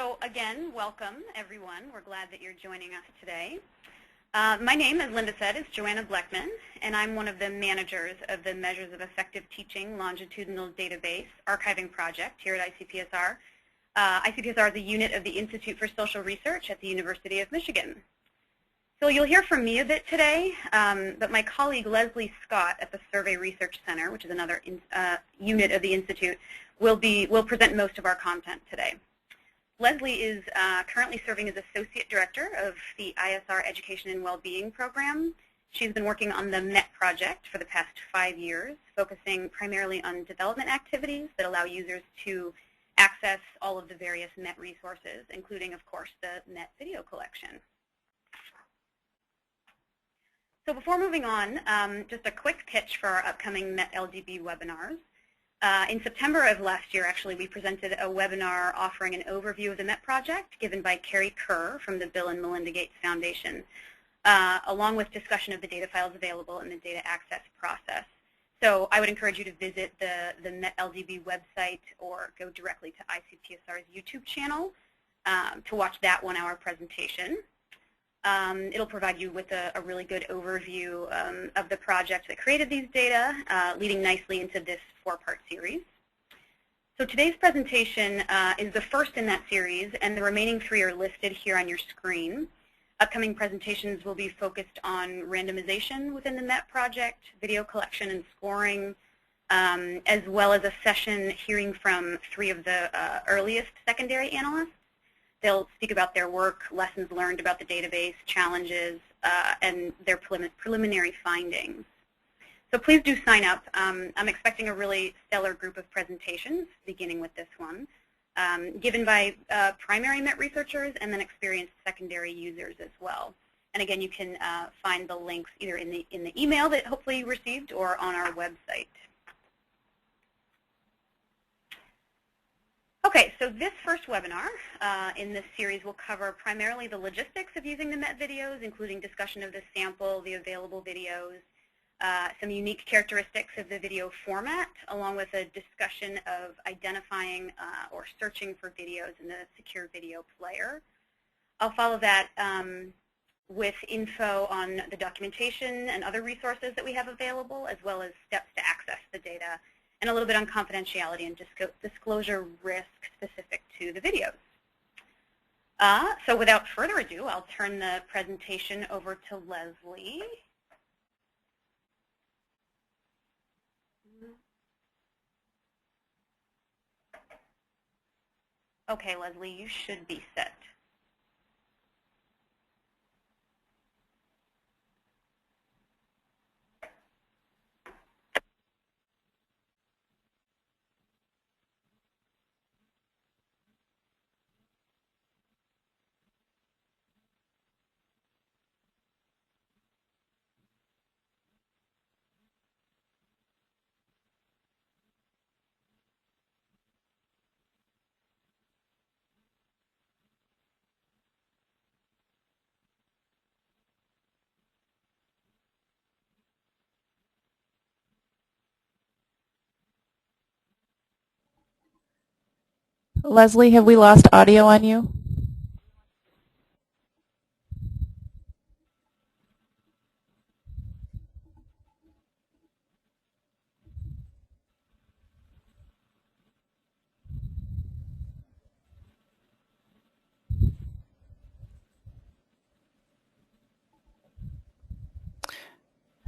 So again, welcome everyone. We're glad that you're joining us today. My name, as Linda said, is Johanna Bleckman, and I'm one of the managers of the Measures of Effective Teaching Longitudinal Database Archiving Project here at ICPSR. ICPSR is a unit of the Institute for Social Research at the University of Michigan. So you'll hear from me a bit today, but my colleague Lesli Scott at the Survey Research Center, which is another unit of the Institute, will present most of our content today. Lesli is currently serving as Associate Director of the ISR Education and Wellbeing Program. She's been working on the MET project for the past 5 years, focusing primarily on development activities that allow users to access all of the various MET resources, including, of course, the MET video collection. So before moving on, just a quick pitch for our upcoming MET LDB webinars. In September of last year, actually, we presented a webinar offering an overview of the MET project given by Carrie Kerr from the Bill and Melinda Gates Foundation, along with discussion of the data files available in the data access process. So I would encourage you to visit the MET LDB website or go directly to ICPSR's YouTube channel to watch that 1-hour presentation. It'll provide you with a really good overview of the project that created these data, leading nicely into this 4-part series. So today's presentation is the first in that series, and the remaining 3 are listed here on your screen. Upcoming presentations will be focused on randomization within the MET project, video collection and scoring, as well as a session hearing from 3 of the earliest secondary analysts. They'll speak about their work, lessons learned about the database, challenges, and their preliminary findings. So please do sign up. I'm expecting a really stellar group of presentations, beginning with this one, given by primary MET researchers and then experienced secondary users as well. And again, you can find the links either in the email that hopefully you received or on our website. Okay, so this first webinar in this series will cover primarily the logistics of using the MET videos, including discussion of the sample, the available videos, some unique characteristics of the video format, along with a discussion of identifying or searching for videos in the secure video player. I'll follow that with info on the documentation and other resources that we have available, as well as steps to access the data, and a little bit on confidentiality and disclosure risk specific to the videos. So without further ado, I'll turn the presentation over to Lesli. Okay, Lesli, you should be set. Lesli, have we lost audio on you?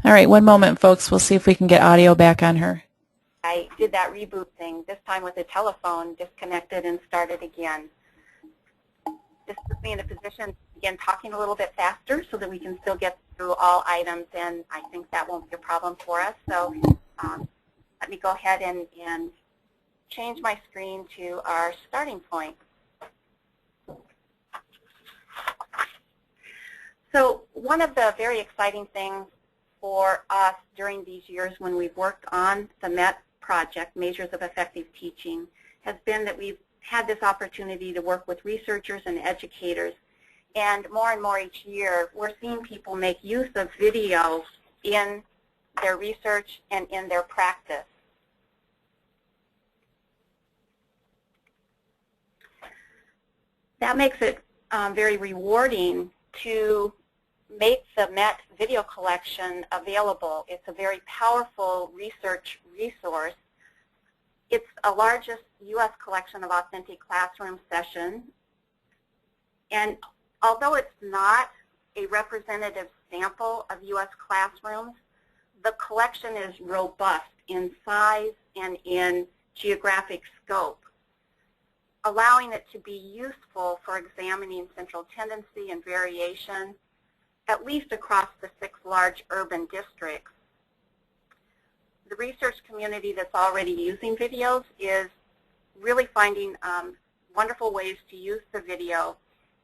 All right, one moment, folks. We'll see if we can get audio back on her. I did that reboot thing, this time with a telephone, disconnected and started again. This puts me in a position to begin talking a little bit faster so that we can still get through all items, and I think that won't be a problem for us. So let me go ahead and change my screen to our starting point. So one of the very exciting things for us during these years when we've worked on the MET project, Measures of Effective Teaching, has been that we've had this opportunity to work with researchers and educators. And more each year, we're seeing people make use of video in their research and in their practice. . that makes it very rewarding to make the MET video collection available. It's a very powerful research resource. It's the largest U.S. collection of authentic classroom sessions. And although it's not a representative sample of U.S. classrooms, the collection is robust in size and in geographic scope, allowing it to be useful for examining central tendency and variation, at least across the 6 large urban districts. The research community that's already using videos is really finding wonderful ways to use the video.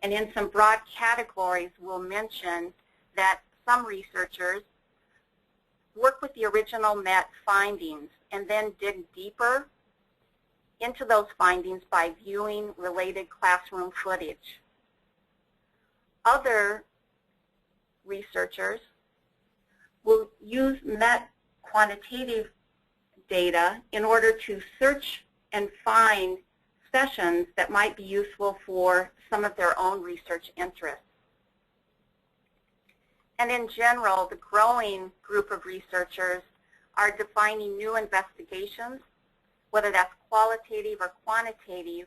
And in some broad categories, we'll mention that some researchers work with the original MET findings and then dig deeper into those findings by viewing related classroom footage. Other researchers will use MET quantitative data in order to search and find sessions that might be useful for some of their own research interests. And in general, the growing group of researchers are defining new investigations, whether that's qualitative or quantitative,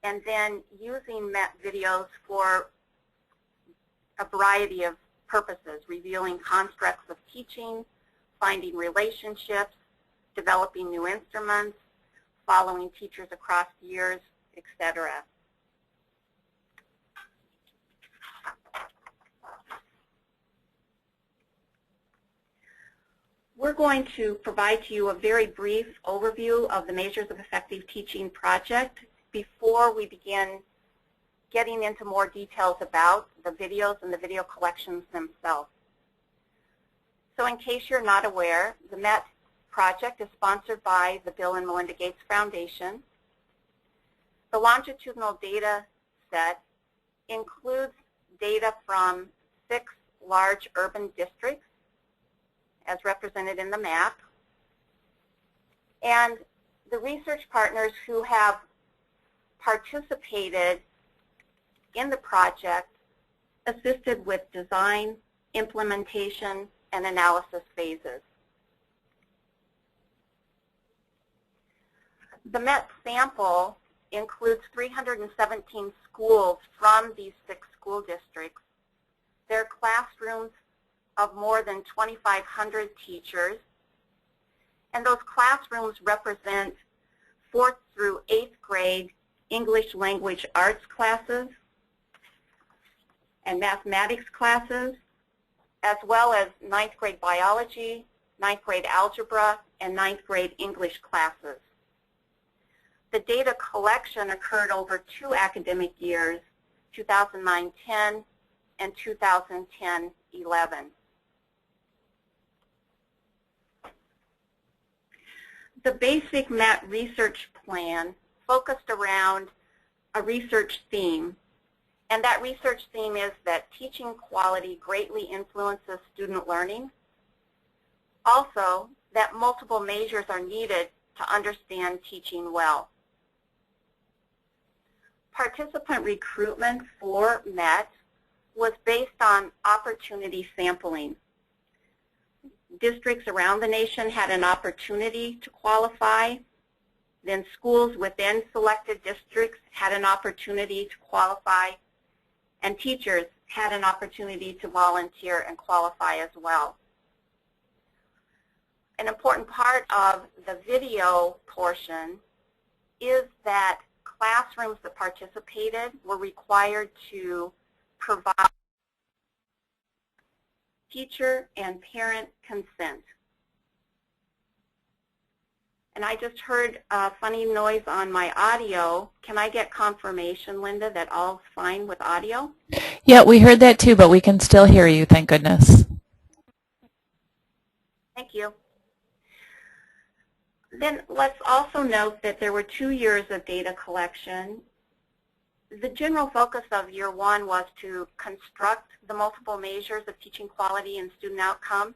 and then using MET videos for a variety of purposes, revealing constructs of teaching, finding relationships, developing new instruments, following teachers across years, etc. We're going to provide to you a very brief overview of the Measures of Effective Teaching project before we begin getting into more details about the videos and the video collections themselves. So in case you're not aware, the MET project is sponsored by the Bill and Melinda Gates Foundation. The longitudinal data set includes data from 6 large urban districts, as represented in the map. And the research partners who have participated in the project assisted with design, implementation, and analysis phases. The MET sample includes 317 schools from these 6 school districts. They're classrooms of more than 2,500 teachers, and those classrooms represent 4th through 8th grade English language arts classes and mathematics classes, as well as 9th grade biology, 9th grade algebra, and 9th grade English classes. The data collection occurred over 2 academic years, 2009-10 and 2010-11. The basic MET research plan focused around a research theme, and that research theme is that teaching quality greatly influences student learning. Also, that multiple measures are needed to understand teaching well. Participant recruitment for MET was based on opportunity sampling. Districts around the nation had an opportunity to qualify. Then schools within selected districts had an opportunity to qualify. And teachers had an opportunity to volunteer and qualify as well. An important part of the video portion is that classrooms that participated were required to provide teacher and parent consent. And I just heard a funny noise on my audio. Can I get confirmation, Linda, that all's fine with audio? Yeah, we heard that too, but we can still hear you, thank goodness. Thank you. Then let's also note that there were 2 years of data collection. The general focus of year 1 was to construct the multiple measures of teaching quality and student outcome.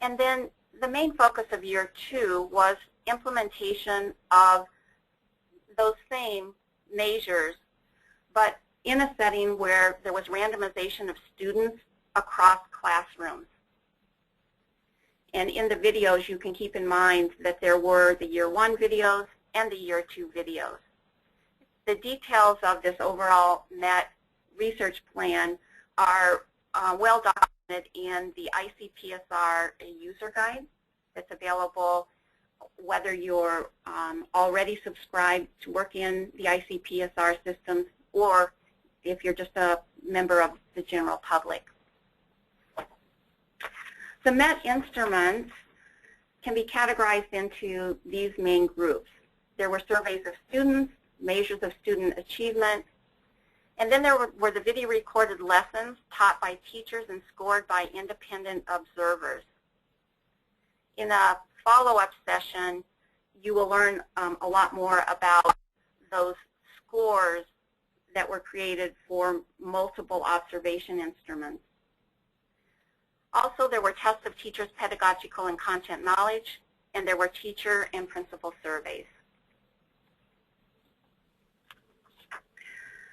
And then the main focus of year 2 was implementation of those same measures, but in a setting where there was randomization of students across classrooms. And in the videos, you can keep in mind that there were the Year 1 videos and the Year 2 videos. The details of this overall MET research plan are well documented in the ICPSR user guide that's available whether you're already subscribed to work in the ICPSR systems or if you're just a member of the general public. The MET instruments can be categorized into these main groups. There were surveys of students, measures of student achievement, and then there were the video recorded lessons taught by teachers and scored by independent observers. In a follow-up session, you will learn a lot more about those scores that were created for multiple observation instruments. Also, there were tests of teachers' pedagogical and content knowledge, and there were teacher and principal surveys.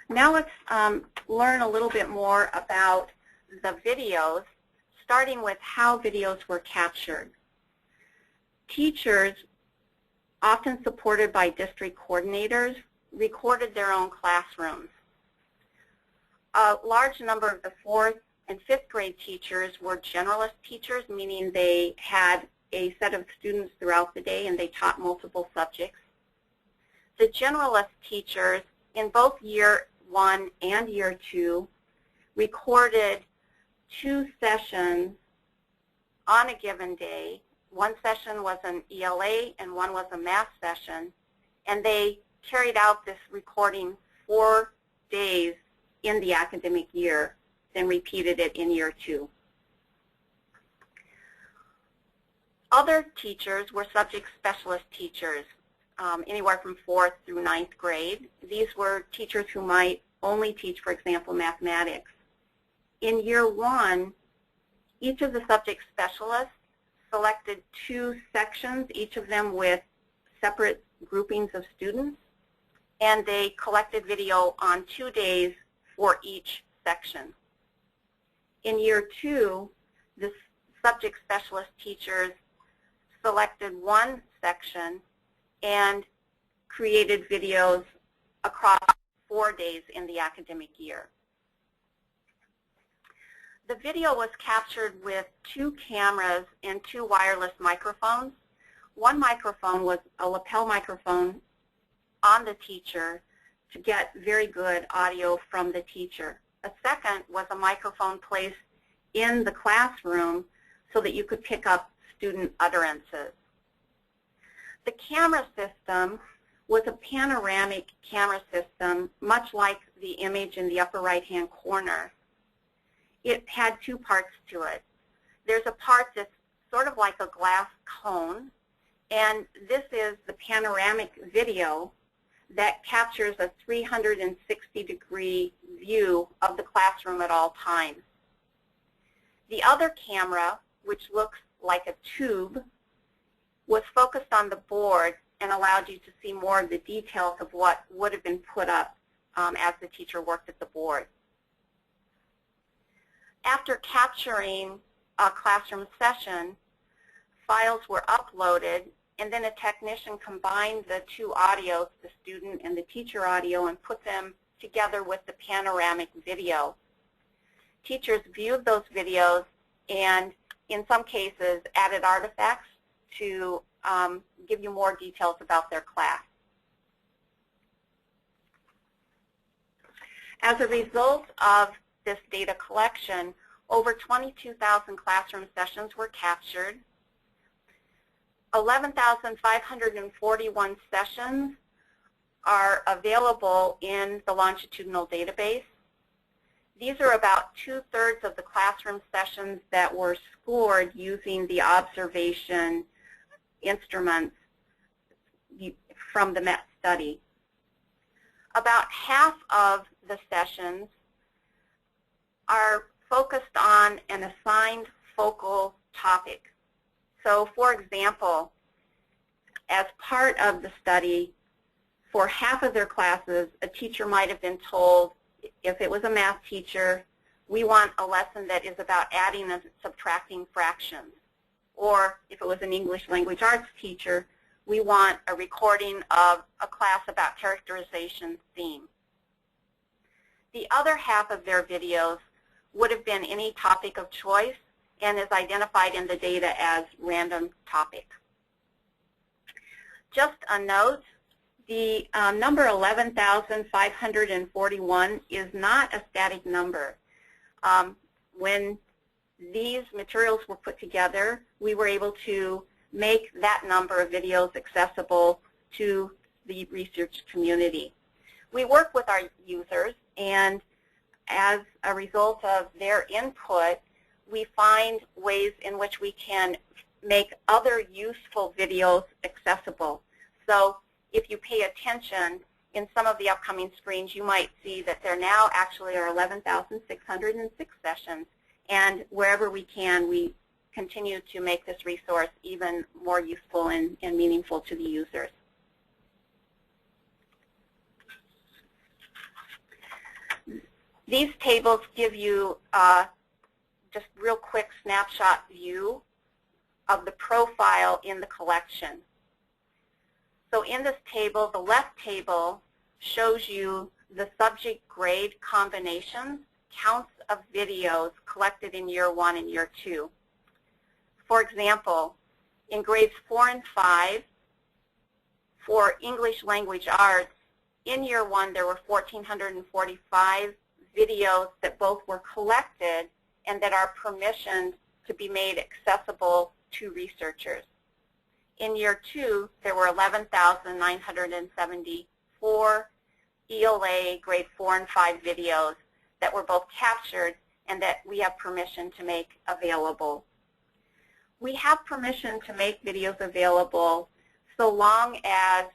Now let's learn a little bit more about the videos, starting with how videos were captured. Teachers, often supported by district coordinators, recorded their own classrooms. A large number of the 4th and 5th grade teachers were generalist teachers, meaning they had a set of students throughout the day and they taught multiple subjects. The generalist teachers in both Year 1 and Year 2 recorded 2 sessions on a given day. One session was an ELA and one was a math session, and they carried out this recording 4 days in the academic year, then repeated it in Year 2. Other teachers were subject specialist teachers, anywhere from 4th through 9th grade. These were teachers who might only teach, for example, mathematics. In Year 1, each of the subject specialists selected 2 sections, each of them with separate groupings of students, and they collected video on 2 days for each section. In Year 2, the subject specialist teachers selected 1 section and created videos across 4 days in the academic year. The video was captured with 2 cameras and 2 wireless microphones. One microphone was a lapel microphone on the teacher to get very good audio from the teacher. A second was a microphone placed in the classroom so that you could pick up student utterances. The camera system was a panoramic camera system, much like the image in the upper right-hand corner. It had 2 parts to it. There's a part that's sort of like a glass cone, and this is the panoramic video that captures a 360-degree view of the classroom at all times. The other camera, which looks like a tube, was focused on the board and allowed you to see more of the details of what would have been put up as the teacher worked at the board. After capturing a classroom session, files were uploaded, and then a technician combined the 2 audios, the student and the teacher audio, and put them together with the panoramic video. Teachers viewed those videos and, in some cases, added artifacts to give you more details about their class. As a result of this data collection, over 22,000 classroom sessions were captured. 11,541 sessions are available in the longitudinal database. These are about 2/3 of the classroom sessions that were scored using the observation instruments from the MET study. About half of the sessions are focused on an assigned focal topic. So, for example, as part of the study, for half of their classes, a teacher might have been told, if it was a math teacher, we want a lesson that is about adding and subtracting fractions. Or if it was an English language arts teacher, we want a recording of a class about characterization theme. The other half of their videos would have been any topic of choice and is identified in the data as random topic. Just a note, the number 11,541 is not a static number. When these materials were put together, we were able to make that number of videos accessible to the research community. We work with our users, and as a result of their input, we find ways in which we can make other useful videos accessible. So if you pay attention, in some of the upcoming screens, you might see that there now actually are 11,606 sessions. And wherever we can, we continue to make this resource even more useful and meaningful to the users. These tables give you just real quick snapshot view of the profile in the collection. So in this table, the left table shows you the subject grade combinations, counts of videos collected in year 1 and year 2. For example, in grades 4 and 5, for English language arts, in year 1 there were 1,445 videos that both were collected and that are permissioned to be made accessible to researchers. In year 2, there were 11,974 ELA grade 4 and 5 videos that were both captured and that we have permission to make available. We have permission to make videos available so long as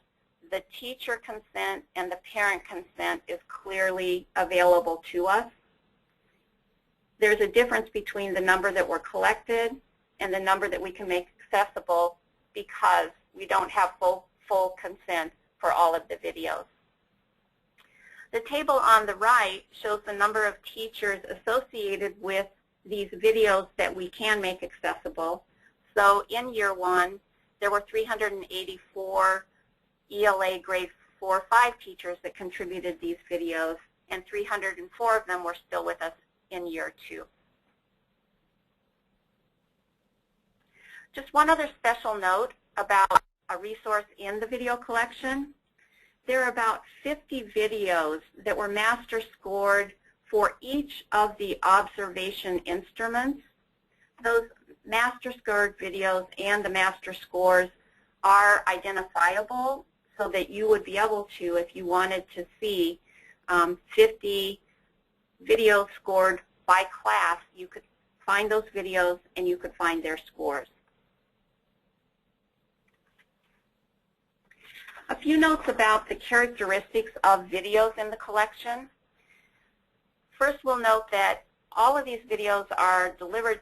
the teacher consent and the parent consent is clearly available to us. There's a difference between the number that were collected and the number that we can make accessible because we don't have full consent for all of the videos. The table on the right shows the number of teachers associated with these videos that we can make accessible. So in year 1, there were 384 ELA grade 4-5 teachers that contributed these videos, and 304 of them were still with us in year 2. Just one other special note about a resource in the video collection. There are about 50 videos that were master scored for each of the observation instruments. Those master scored videos and the master scores are identifiable so that you would be able to, if you wanted to see 50 videos scored by class, you could find those videos and you could find their scores. A few notes about the characteristics of videos in the collection. First, we'll note that all of these videos are delivered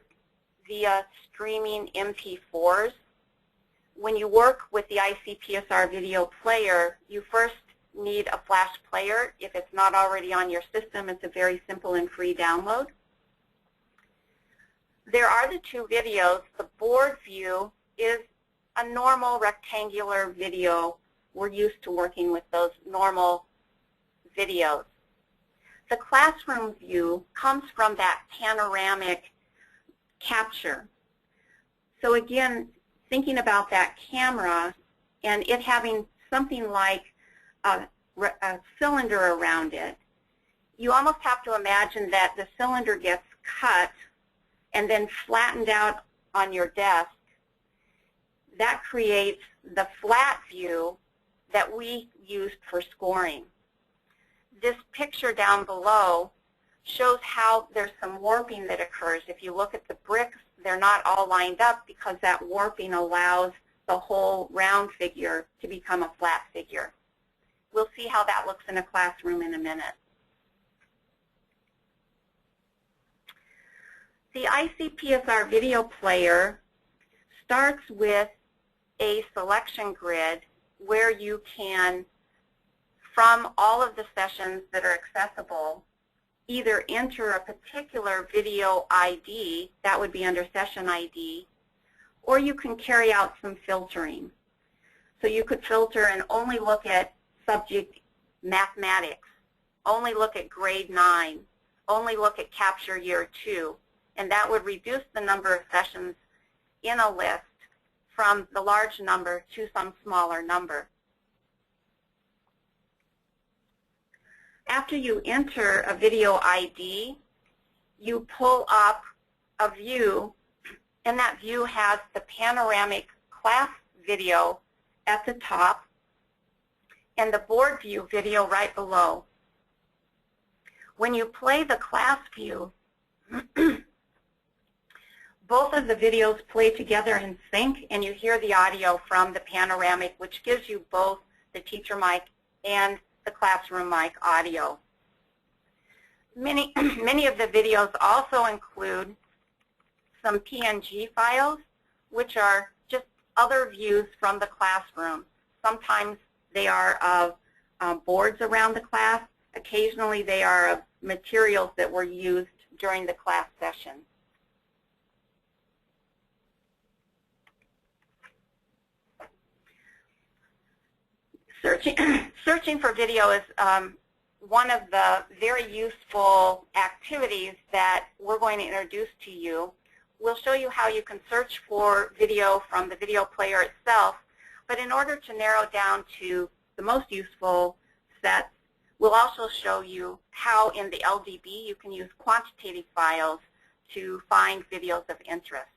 via streaming MP4s. When you work with the ICPSR video player, you first need a flash player. If it's not already on your system, it's a very simple and free download. There are the two videos. The board view is a normal rectangular video. We're used to working with those normal videos. The classroom view comes from that panoramic capture. So again, thinking about that camera and it having something like a cylinder around it, you almost have to imagine that the cylinder gets cut and then flattened out on your desk. That creates the flat view that we used for scoring. This picture down below shows how there's some warping that occurs. If you look at the bricks, they're not all lined up because that warping allows the whole round figure to become a flat figure. We'll see how that looks in a classroom in a minute. The ICPSR video player starts with a selection grid where you can from all of the sessions that are accessible, either enter a particular video ID, that would be under session ID, or you can carry out some filtering. So you could filter and only look at subject mathematics, only look at grade 9, only look at capture year 2, and that would reduce the number of sessions in a list from the large number to some smaller number. After you enter a video ID, you pull up a view, and that view has the panoramic class video at the top and the board view video right below. When you play the class view, both of the videos play together in sync, and you hear the audio from the panoramic, which gives you both the teacher mic and the classroom mic audio. Many of the videos also include some PNG files, which are just other views from the classroom. Sometimes they are of boards around the class. Occasionally they are of materials that were used during the class session. Searching for video is one of the very useful activities that we're going to introduce to you. We'll show you how you can search for video from the video player itself, but in order to narrow down to the most useful sets, we'll also show you how in the LDB you can use quantitative files to find videos of interest.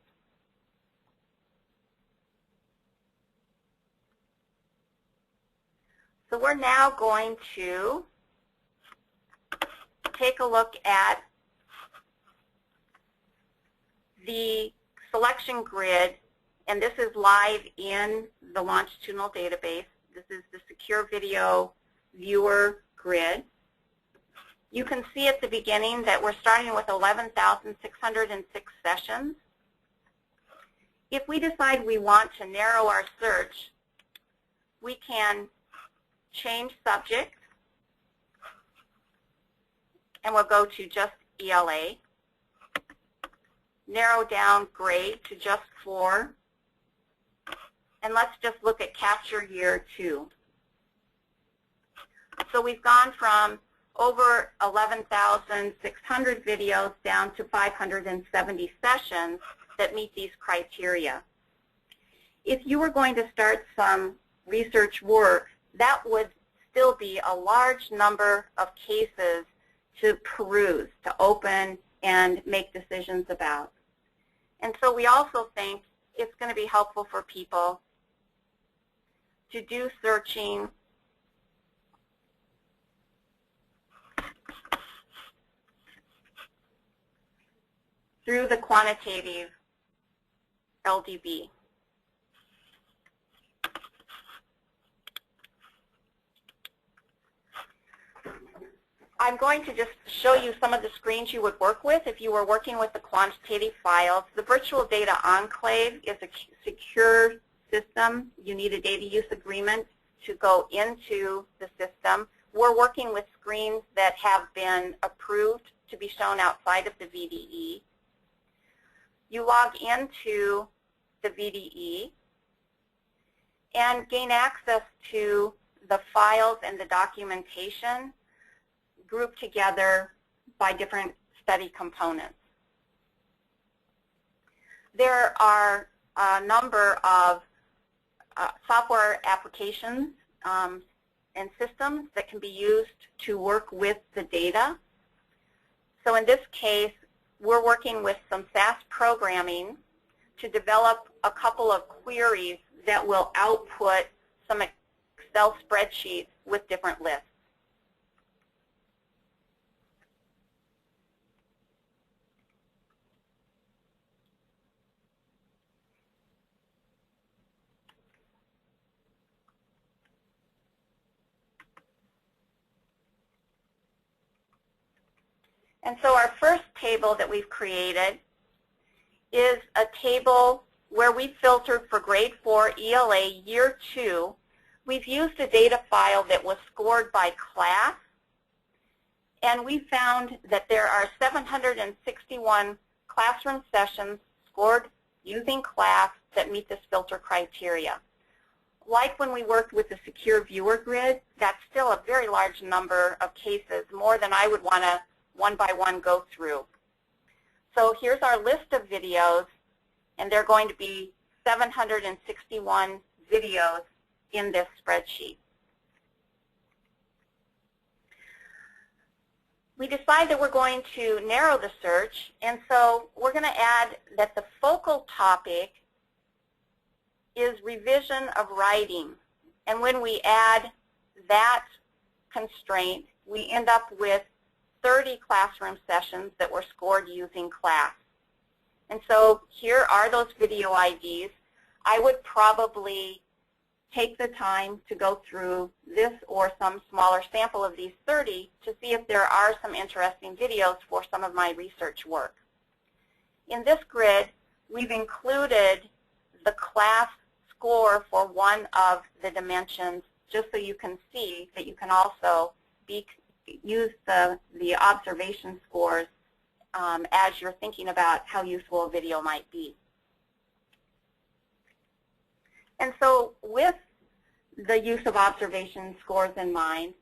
So we're now going to take a look at the selection grid, and this is live in the longitudinal database. This is the secure video viewer grid. You can see at the beginning that we're starting with 11,606 sessions. If we decide we want to narrow our search, we can change subject, and we'll go to just ELA, narrow down grade to just 4, and let's just look at capture year 2. So we've gone from over 11,600 videos down to 570 sessions that meet these criteria. If you were going to start some research work, that would still be a large number of cases to peruse, to open, and make decisions about. And so we also think it's going to be helpful for people to do searching through the quantitative LDB. I'm going to just show you some of the screens you would work with if you were working with the quantitative files. The virtual data enclave is a secure system. You need a data use agreement to go into the system. We're working with screens that have been approved to be shown outside of the VDE. You log into the VDE and gain access to the files and the documentation grouped together by different study components. There are a number of software applications and systems that can be used to work with the data. So in this case, we're working with some SAS programming to develop a couple of queries that will output some Excel spreadsheets with different lists. And so our first table that we've created is a table where we filtered for grade 4 ELA year 2 we've used a data file that was scored by class, and we found that there are 761 classroom sessions scored using class that meet this filter criteria. Like when we worked with the secure viewer grid, that's still a very large number of cases, more than I would want to one by one go through. So here's our list of videos, and there are going to be 761 videos in this spreadsheet. We decide that we're going to narrow the search, and so we're going to add that the focal topic is revision of writing. And when we add that constraint, we end up with 30 classroom sessions that were scored using class. And so here are those video IDs. I would probably take the time to go through this or some smaller sample of these 30 to see if there are some interesting videos for some of my research work. In this grid, we've included the class score for one of the dimensions, just so you can see that you can also use the observation scores as you're thinking about how useful a video might be. And so with the use of observation scores in mind,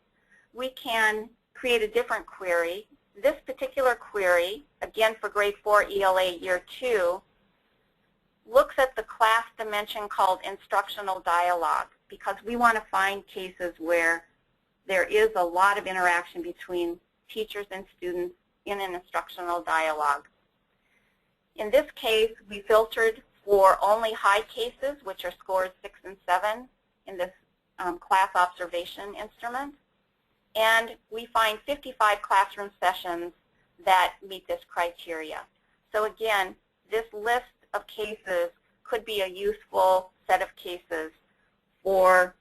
we can create a different query. This particular query, again for grade 4 ELA year 2, looks at the class dimension called instructional dialogue, because we want to find cases where there is a lot of interaction between teachers and students in an instructional dialogue. In this case, we filtered for only high cases, which are scores 6 and 7 in this class observation instrument. And we find 55 classroom sessions that meet this criteria. So again, this list of cases could be a useful set of cases for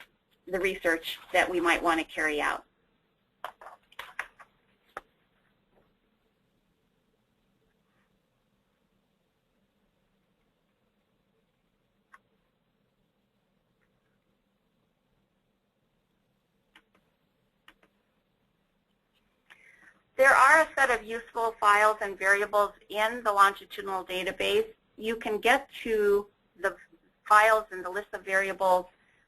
the research that we might want to carry out. There are a set of useful files and variables in the longitudinal database. You can get to the files and the list of variables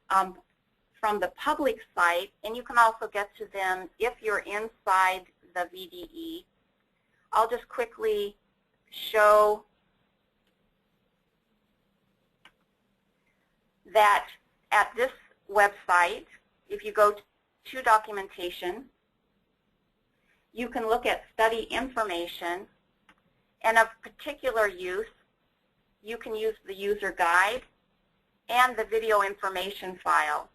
from the public site, and you can also get to them if you're inside the VDE. I'll just quickly show that at this website, if you go to documentation, you can look at study information, and of particular use, you can use the user guide and the video information file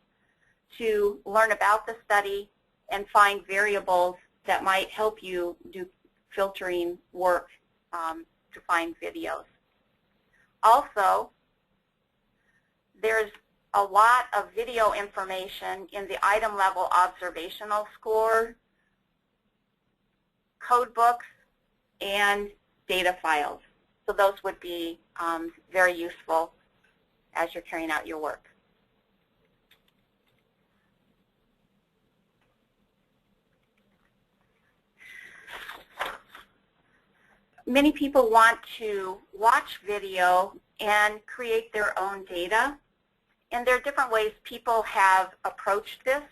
to learn about the study and find variables that might help you do filtering work to find videos. Also, there's a lot of video information in the item level observational score, code books, and data files. So those would be very useful as you're carrying out your work. Many people want to watch video and create their own data, and there are different ways people have approached this.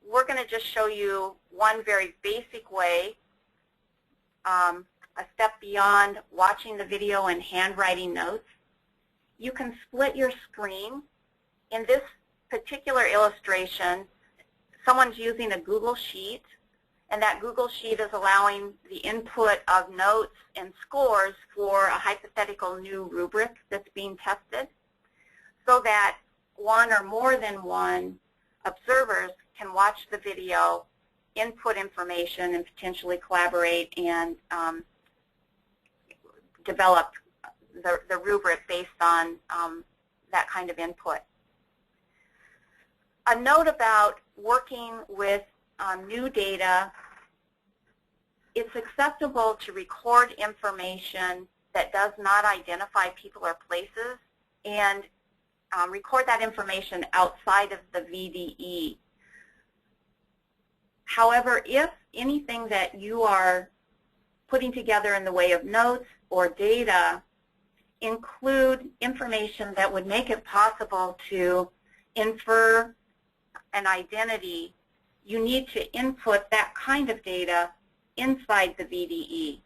We're going to just show you one very basic way, a step beyond watching the video and handwriting notes. You can split your screen. In this particular illustration, someone's using a Google Sheet, and that Google Sheet is allowing the input of notes and scores for a hypothetical new rubric that's being tested, so that one or more than one observers can watch the video, input information, and potentially collaborate and develop the rubric based on that kind of input. A note about working with new data: it's acceptable to record information that does not identify people or places, and record that information outside of the VDE. However, if anything that you are putting together in the way of notes or data include information that would make it possible to infer an identity, you need to input that kind of data inside the VDE.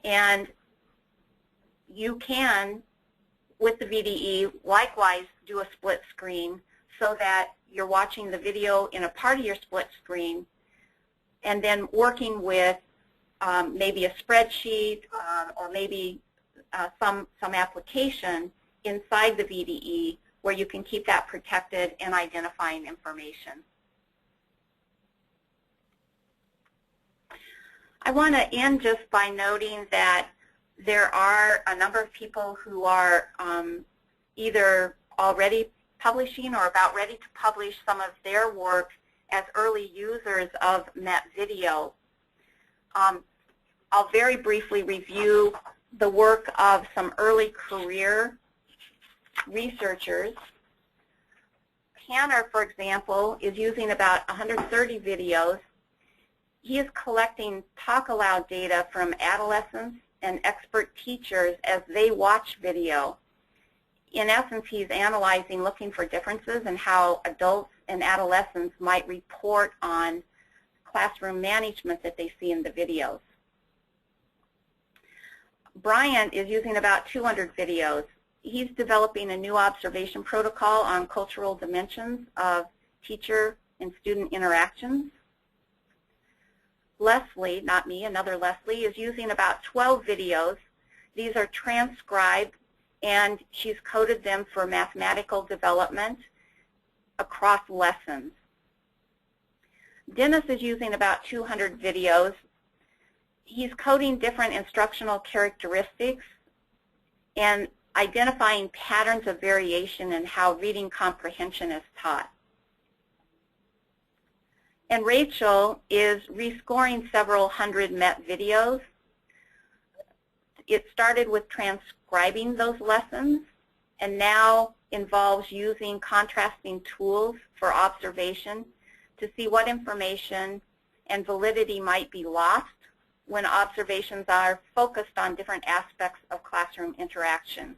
And you can, with the VDE, likewise do a split screen so that you're watching the video in a part of your split screen and then working with maybe a spreadsheet or maybe some application inside the VDE where you can keep that protected and identifying information. I want to end just by noting that there are a number of people who are either already publishing or about ready to publish some of their work as early users of MET Video. I'll very briefly review the work of some early career researchers. Tanner, for example, is using about 130 videos. He is collecting talk aloud data from adolescents and expert teachers as they watch video. In essence, he's analyzing, looking for differences in how adults and adolescents might report on classroom management that they see in the videos. Bryant is using about 200 videos. He's developing a new observation protocol on cultural dimensions of teacher and student interactions. Lesli, not me, another Lesli, is using about 12 videos. These are transcribed, and she's coded them for mathematical development across lessons. Dennis is using about 200 videos. He's coding different instructional characteristics and identifying patterns of variation in how reading comprehension is taught. And Rachel is rescoring several hundred MET videos. It started with transcribing those lessons and now involves using contrasting tools for observation to see what information and validity might be lost when observations are focused on different aspects of classroom interaction.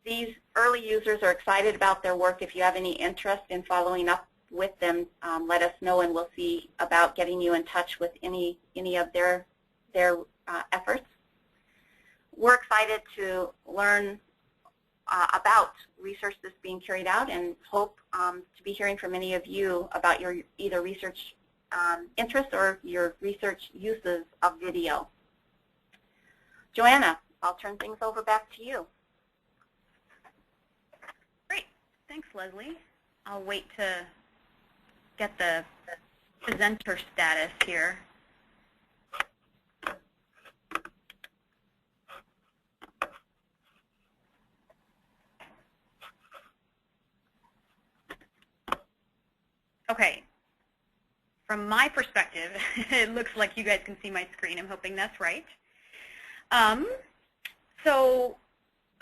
These early users are excited about their work. If you have any interest in following up with them, let us know, and we'll see about getting you in touch with any of their efforts. We're excited to learn about research that's being carried out and hope to be hearing from any of you about your either research interests or your research uses of video. Johanna, I'll turn things over back to you. Great. Thanks, Lesli. I'll wait to get the presenter status here. Okay. From my perspective, it looks like you guys can see my screen. I'm hoping that's right.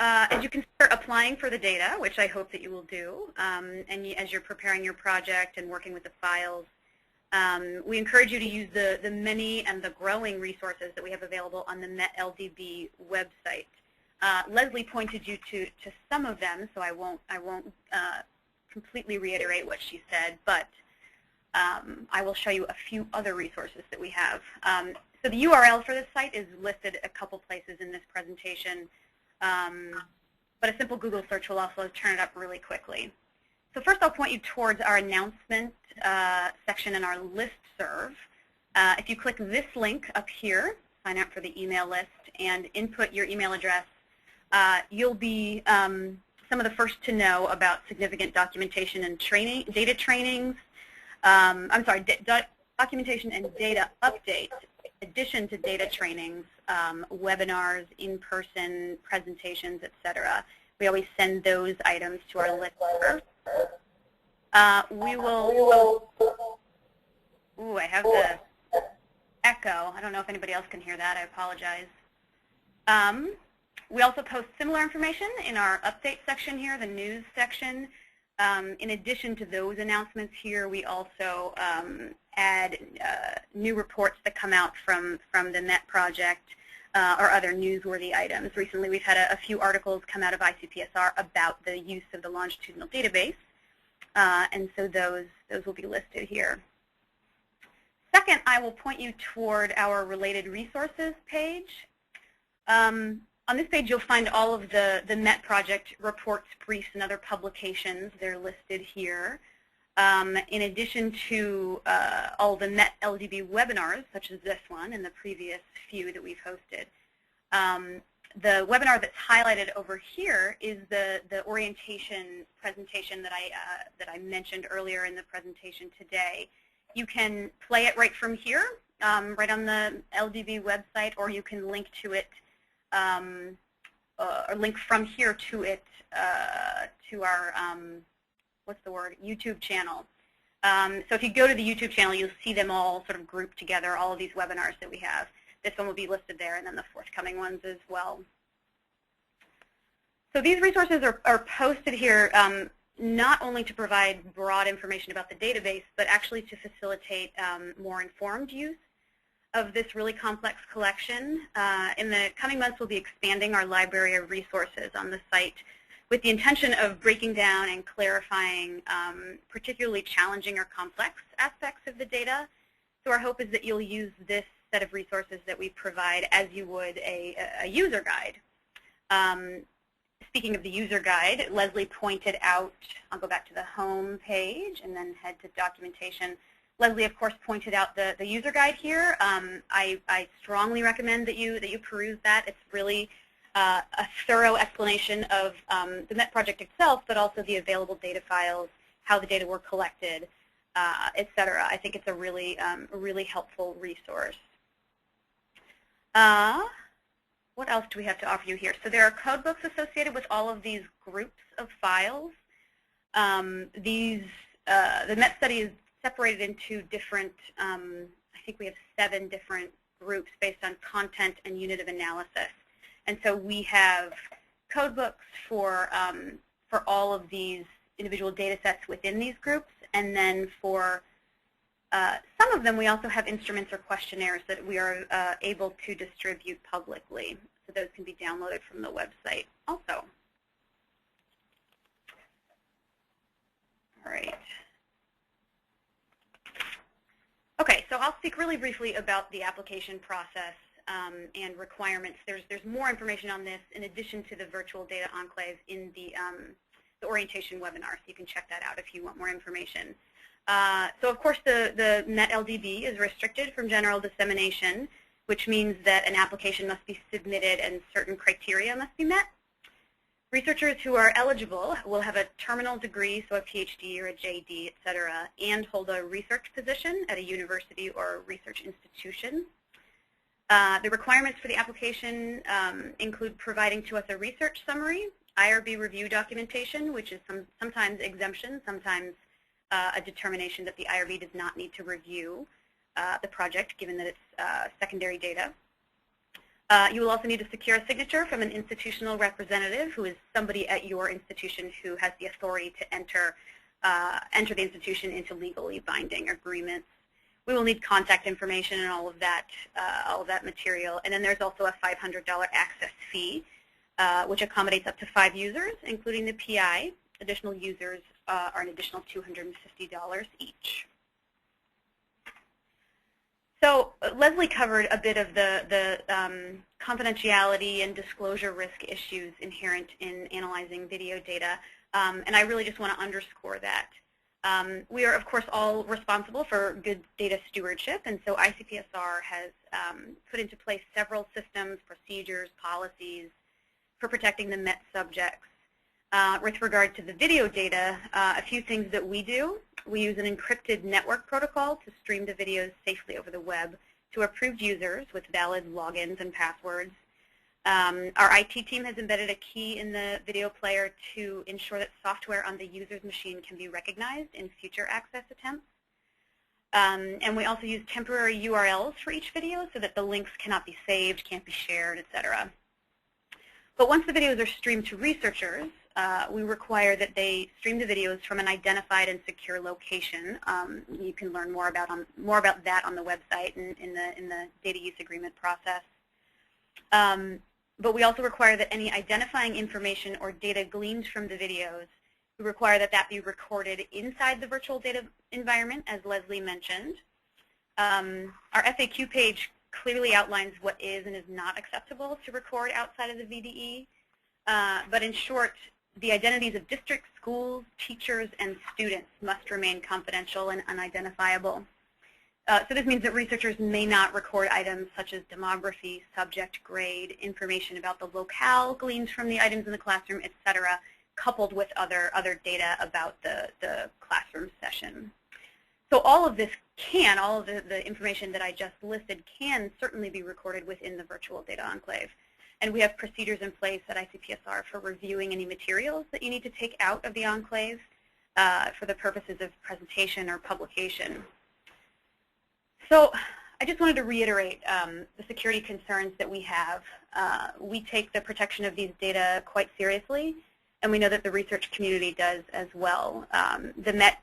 As you can start applying for the data, which I hope that you will do, and as you're preparing your project and working with the files, we encourage you to use the many and the growing resources that we have available on the MET LDB website. Lesli pointed you to some of them, so I won't completely reiterate what she said, but I will show you a few other resources that we have. So the URL for this site is listed a couple places in this presentation, but a simple Google search will also turn it up really quickly. So first I'll point you towards our announcement section in our listserv. If you click this link up here, sign up for the email list, and input your email address, you'll be some of the first to know about significant documentation and training, data trainings, documentation and data updates, in addition to data trainings, webinars, in-person presentations, etc. We always send those items to our listserv. We will, ooh, I have the echo. I don't know if anybody else can hear that. I apologize. We also post similar information in our update section here, the news section. In addition to those announcements here, we also add new reports that come out from the MET project or other newsworthy items. Recently, we've had a few articles come out of ICPSR about the use of the longitudinal database, and so those will be listed here. Second, I will point you toward our related resources page. On this page, you'll find all of the MET project reports, briefs, and other publications. They're listed here. In addition to all the MET LDB webinars, such as this one and the previous few that we've hosted. The webinar that's highlighted over here is the orientation presentation that I mentioned earlier in the presentation today. You can play it right from here, right on the LDB website, or you can link to it, or link from here to it to our YouTube channel. So if you go to the YouTube channel, you'll see them all sort of grouped together, all of these webinars that we have. This one will be listed there, and then the forthcoming ones as well. So these resources are posted here not only to provide broad information about the database, but actually to facilitate more informed use of this really complex collection. In the coming months, we'll be expanding our library of resources on the site with the intention of breaking down and clarifying particularly challenging or complex aspects of the data. So our hope is that you'll use this set of resources that we provide as you would a user guide. Speaking of the user guide, Lesli pointed out, I'll go back to the home page and then head to documentation. Lesli, of course, pointed out the user guide here. I strongly recommend that you peruse that. It's really a thorough explanation of the MET project itself, but also the available data files, how the data were collected, etc. I think it's a really helpful resource. What else do we have to offer you here? So there are code books associated with all of these groups of files. The MET study is separated into different, I think we have 7 different groups based on content and unit of analysis. And so we have code books for all of these individual data sets within these groups, and then for some of them we also have instruments or questionnaires that we are able to distribute publicly. So those can be downloaded from the website also. All right. Okay, so I'll speak really briefly about the application process and requirements. There's more information on this in addition to the virtual data enclave in the orientation webinar, so you can check that out if you want more information. So of course the MET LDB is restricted from general dissemination, which means that an application must be submitted and certain criteria must be met. Researchers who are eligible will have a terminal degree, so a PhD or a JD, etc., and hold a research position at a university or research institution. The requirements for the application include providing to us a research summary, IRB review documentation, which is sometimes exemption, sometimes a determination that the IRB does not need to review the project, given that it's secondary data. You will also need to secure a signature from an institutional representative, who is somebody at your institution who has the authority to enter the institution into legally binding agreements. We will need contact information and all of that material. And then there's also a $500 access fee, which accommodates up to 5 users, including the PI. Additional users are an additional $250 each. So Lesli covered a bit of the confidentiality and disclosure risk issues inherent in analyzing video data, and I really just want to underscore that. We are, of course, all responsible for good data stewardship, and so ICPSR has put into place several systems, procedures, policies for protecting the MET subjects. With regard to the video data, a few things that we do. We use an encrypted network protocol to stream the videos safely over the web to approved users with valid logins and passwords. Our IT team has embedded a key in the video player to ensure that software on the user's machine can be recognized in future access attempts. And we also use temporary URLs for each video so that the links cannot be saved, can't be shared, etc. But once the videos are streamed to researchers, we require that they stream the videos from an identified and secure location. You can learn more about that on the website and in the data use agreement process. But we also require that any identifying information or data gleaned from the videos, we require that that be recorded inside the virtual data environment, as Lesli mentioned. Our FAQ page clearly outlines what is and is not acceptable to record outside of the VDE. But in short, the identities of districts, schools, teachers, and students must remain confidential and unidentifiable. So this means that researchers may not record items such as demography, subject, grade, information about the locale gleaned from the items in the classroom, etc., coupled with other data about the classroom session. So all of this all of the information that I just listed can certainly be recorded within the virtual data enclave. And we have procedures in place at ICPSR for reviewing any materials that you need to take out of the enclave for the purposes of presentation or publication. So I just wanted to reiterate the security concerns that we have. We take the protection of these data quite seriously, and we know that the research community does as well. The MET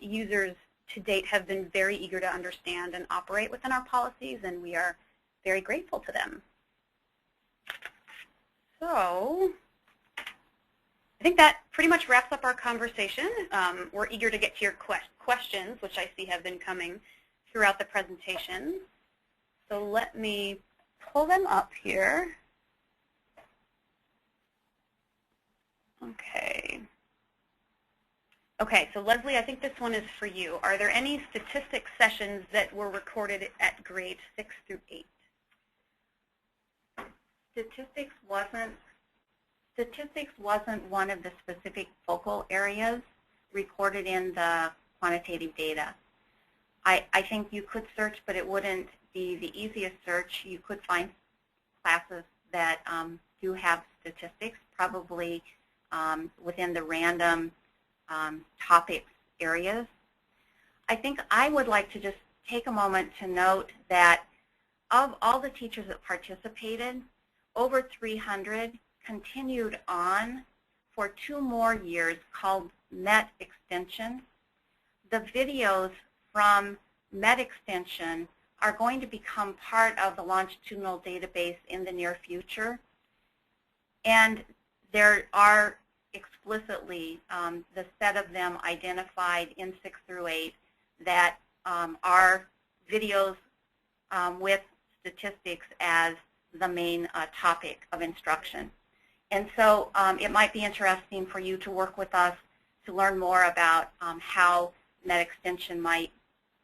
users to date have been very eager to understand and operate within our policies, and we are very grateful to them. So I think that pretty much wraps up our conversation. We're eager to get to your questions, which I see have been coming throughout the presentation. So let me pull them up here. Okay, so Lesli, I think this one is for you. Are there any statistics sessions that were recorded at grades 6 through 8? Statistics wasn't one of the specific focal areas recorded in the quantitative data. I think you could search, but it wouldn't be the easiest search. You could find classes that do have statistics, probably within the random topics areas. I think I would like to just take a moment to note that of all the teachers that participated, over 300 continued on for 2 more years called MET Extension. The videos from MET Extension are going to become part of the longitudinal database in the near future. And there are explicitly the set of them identified in 6 through 8 that are videos with statistics as the main topic of instruction. And so it might be interesting for you to work with us to learn more about how MET Extension might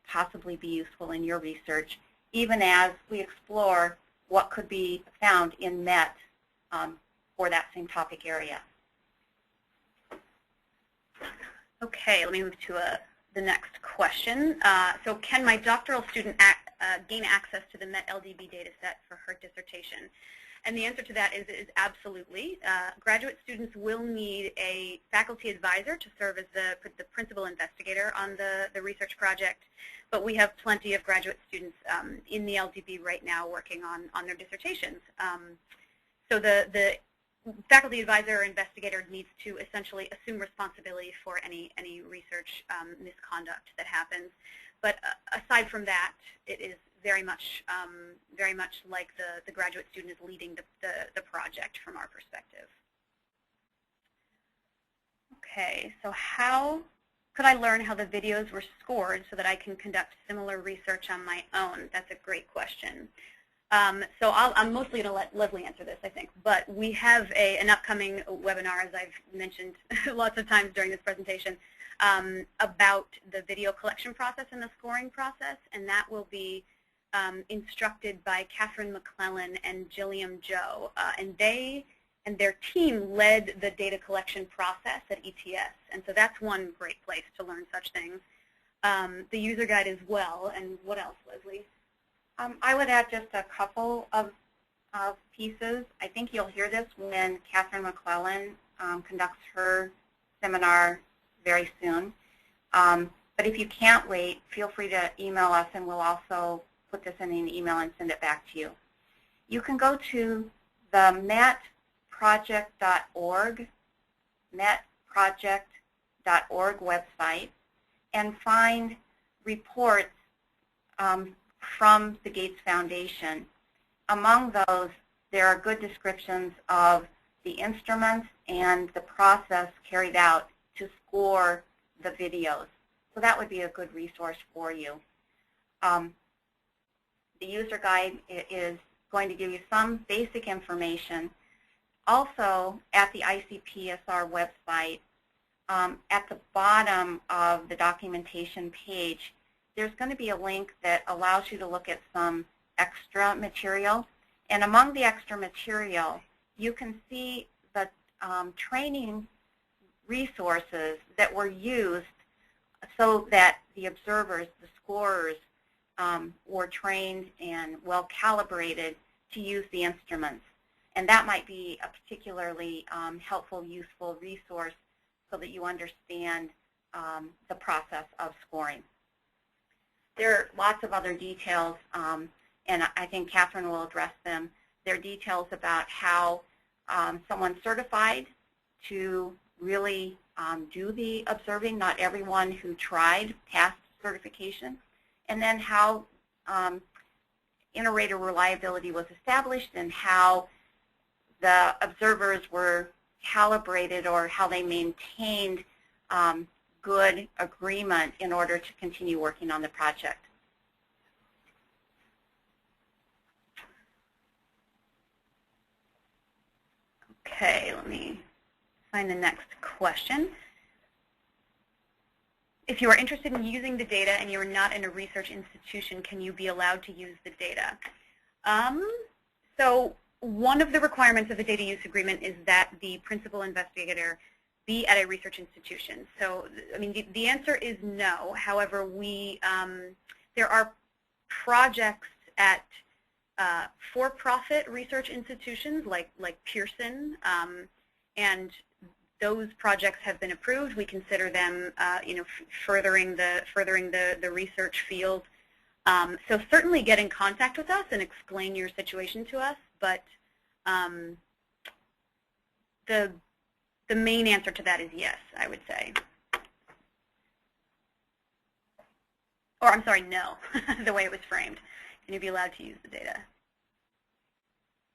possibly be useful in your research, even as we explore what could be found in MET for that same topic area. Okay, let me move to the next question. So can my doctoral student gain access to the MET LDB data set for her dissertation? And the answer to that is absolutely. Graduate students will need a faculty advisor to serve as the principal investigator on the research project, but we have plenty of graduate students in the LDB right now working on their dissertations. So the faculty advisor or investigator needs to essentially assume responsibility for any research misconduct that happens. But aside from that, it is very much like the graduate student is leading the project from our perspective. Okay, so how could I learn how the videos were scored so that I can conduct similar research on my own? That's a great question. So I'm mostly going to let Lesli answer this, I think. But we have an upcoming webinar, as I've mentioned lots of times during this presentation, about the video collection process and the scoring process, and that will be instructed by Catherine McClellan and Gilliam Joe, and they and their team led the data collection process at ETS, and so that's one great place to learn such things. The user guide as well, and what else, Lesli? I would add just a couple of pieces. I think you'll hear this when Catherine McClellan conducts her seminar very soon. But if you can't wait, feel free to email us, and we'll also put this in an email and send it back to you. You can go to the MET metproject.org, metproject.org website, and find reports from the Gates Foundation. Among those, there are good descriptions of the instruments and the process carried out to score the videos. So that would be a good resource for you. The user guide is going to give you some basic information. Also, at the ICPSR website, at the bottom of the documentation page, there's going to be a link that allows you to look at some extra material. And among the extra material, you can see the training resources that were used so that the observers, the scorers, were trained and well calibrated to use the instruments. And that might be a particularly helpful, useful resource so that you understand the process of scoring. There are lots of other details, and I think Catherine will address them. There are details about how someone's certified to really do the observing. Not everyone who tried passed certification. And then how inter-rater reliability was established and how the observers were calibrated or how they maintained good agreement in order to continue working on the project. Okay, let me find the next question. If you are interested in using the data and you are not in a research institution, can you be allowed to use the data? So one of the requirements of the data use agreement is that the principal investigator be at a research institution. So, I mean, the answer is no. However, there are projects at for-profit research institutions like Pearson, and those projects have been approved. We consider them, furthering the research field. So certainly get in contact with us and explain your situation to us. But the main answer to that is yes, I would say. Or I'm sorry, no, the way it was framed. Can you be allowed to use the data?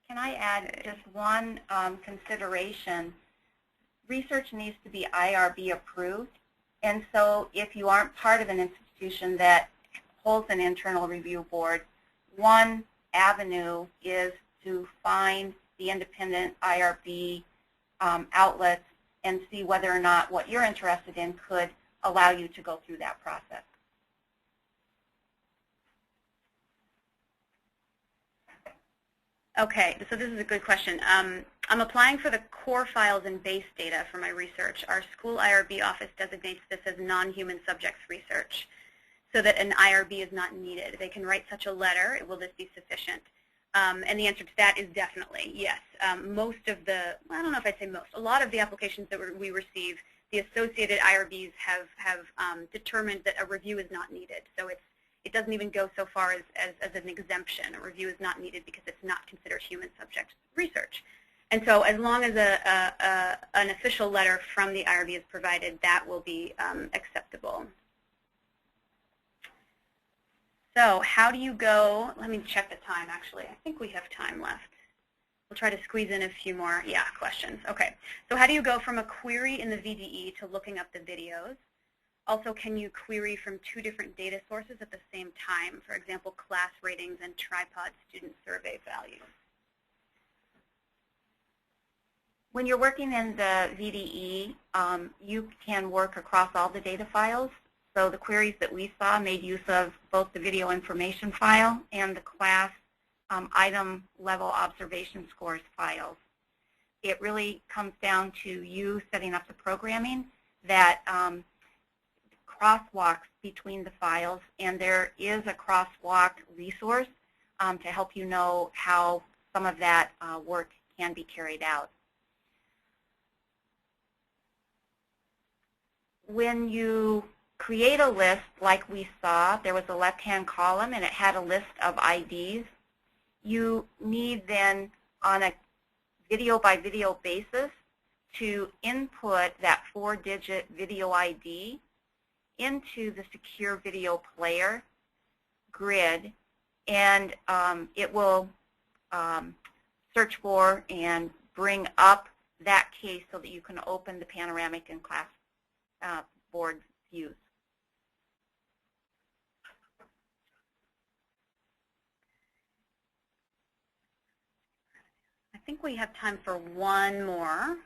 Can I add just one consideration? Research needs to be IRB approved, and so if you aren't part of an institution that holds an internal review board, one avenue is to find the independent IRB outlets and see whether or not what you're interested in could allow you to go through that process. Okay, so this is a good question. I'm applying for the core files and base data for my research. Our school IRB office designates this as non-human subjects research so that an IRB is not needed. They can write such a letter. Will this be sufficient? And the answer to that is definitely yes. Most of the, I don't know if I'd say most, a lot of the applications that we receive, the associated IRBs have determined that a review is not needed. So it doesn't even go so far as an exemption. A review is not needed because it's not considered human subject research. And so as long as an official letter from the IRB is provided, that will be acceptable. So how do you go? Let me check the time, actually. I think we have time left. We'll try to squeeze in a few more, questions. Okay, so how do you go from a query in the VDE to looking up the videos? Also, can you query from two different data sources at the same time? For example, class ratings and tripod student survey values. When you're working in the VDE, you can work across all the data files. So the queries that we saw made use of both the video information file and the class item level observation scores files. It really comes down to you setting up the programming that crosswalks between the files, and there is a crosswalk resource to help you know how some of that work can be carried out. When you create a list like we saw, there was a left-hand column and it had a list of IDs. You need then on a video-by-video basis to input that 4-digit video ID into the secure video player grid, and it will search for and bring up that case so that you can open the panoramic and class board views. I think we have time for one more.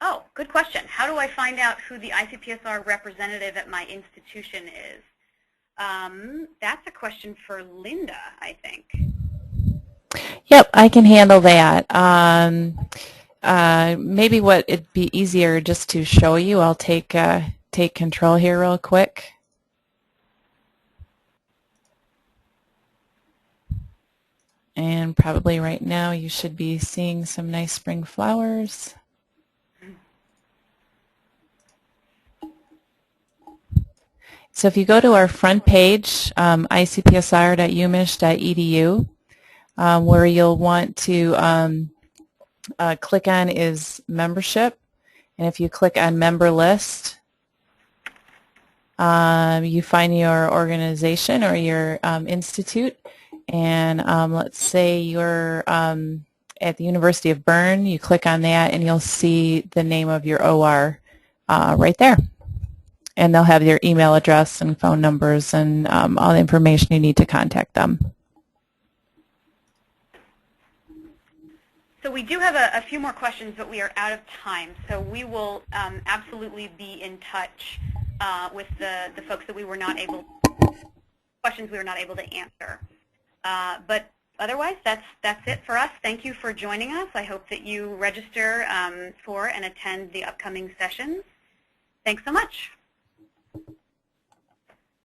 Oh, good question. How do I find out who the ICPSR representative at my institution is? That's a question for Linda, I think. Yep, I can handle that. Maybe what it'd be easier just to show you. I'll take control here real quick. And probably right now you should be seeing some nice spring flowers. So if you go to our front page, icpsr.umich.edu, where you'll want to click on is membership. And if you click on member list, you find your organization or your institute. And let's say you're at the University of Bern, you click on that and you'll see the name of your OR right there. And they'll have your email address and phone numbers and all the information you need to contact them. So we do have a few more questions, but we are out of time. So we will absolutely be in touch with the folks that we were not able, questions we were not able to answer. But otherwise, that's it for us. Thank you for joining us. I hope that you register for and attend the upcoming sessions. Thanks so much.